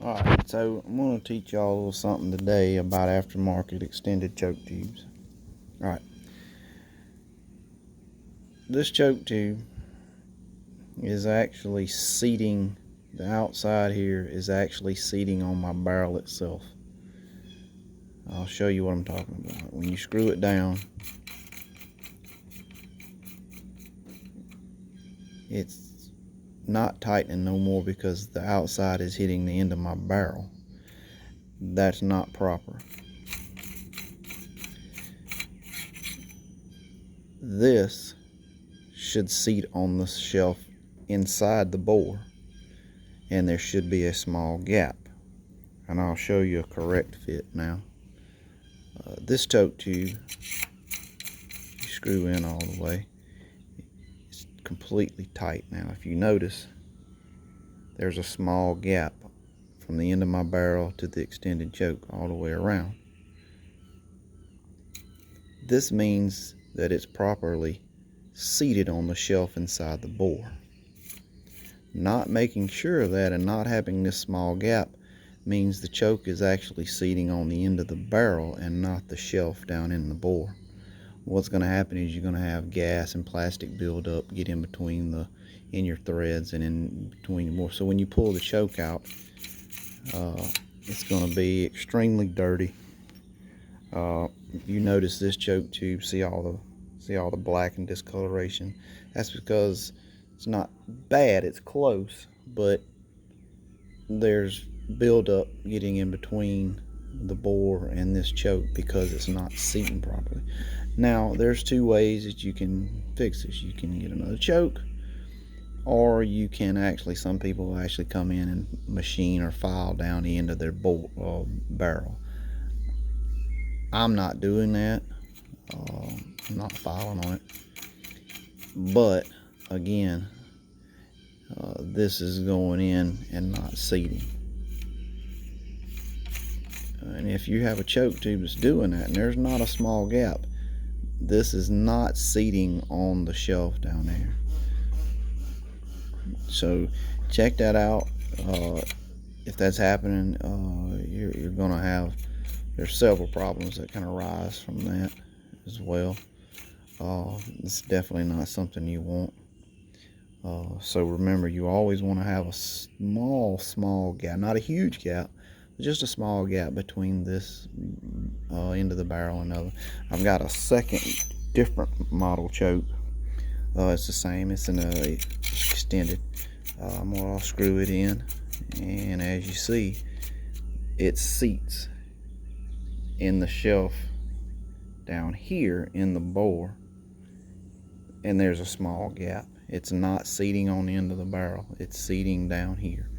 Alright, so I'm going to teach y'all a little something today about aftermarket extended choke tubes. Alright, this choke tube is actually seating, the outside here is actually seating on my barrel itself. I'll show you what I'm talking about. When you screw it down, it's not tightening no more because the outside is hitting the end of my barrel. That's not proper. This should seat on the shelf inside the bore, and there should be a small gap, and I'll show you a correct fit now. This choke tube, you screw in all the way, it's completely tight. Now if you notice, there's a small gap from the end of my barrel to the extended choke all the way around. This means that it's properly seated on the shelf inside the bore. Not making sure of that and not having this small gap means the choke is actually seating on the end of the barrel and not the shelf down in the bore. What's going to happen is you're going to have gas and plastic build up, get in between in your threads and in between the bore. So when you pull the choke out, it's going to be extremely dirty. If you notice this choke tube, see all the black and discoloration. That's because it's not bad, it's close, but there's buildup getting in between the bore and this choke because it's not seating properly. Now there's two ways that you can fix this. You can get another choke, or you can actually, some people actually come in and machine or file down the end of their barrel. I'm not doing that. I'm not filing on it, but again, this is going in and not seating. And if you have a choke tube that's doing that and there's not a small gap, this is not seating on the shelf down there. So check that out. If that's happening, you're gonna have, there's several problems that can arise from that as well. It's definitely not something you want. So remember, you always want to have a small gap, not a huge gap, but just a small gap between this end of the barrel and another. I've got a second different model choke. It's the same, it's an extended. I'll screw it in, and as you see, it seats in the shelf down here in the bore, and there's a small gap. It's not seating on the end of the barrel, it's seating down here.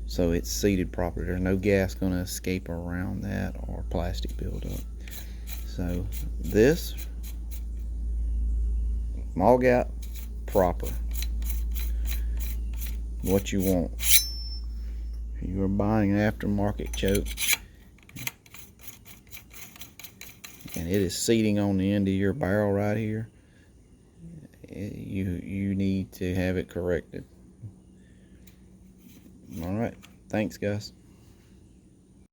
So it's seated properly. There's no gas going to escape around that or plastic buildup. So this small gap, proper, what you want. If you are buying an aftermarket choke and it is seating on the end of your barrel right here, you need to have it corrected. All right, thanks guys.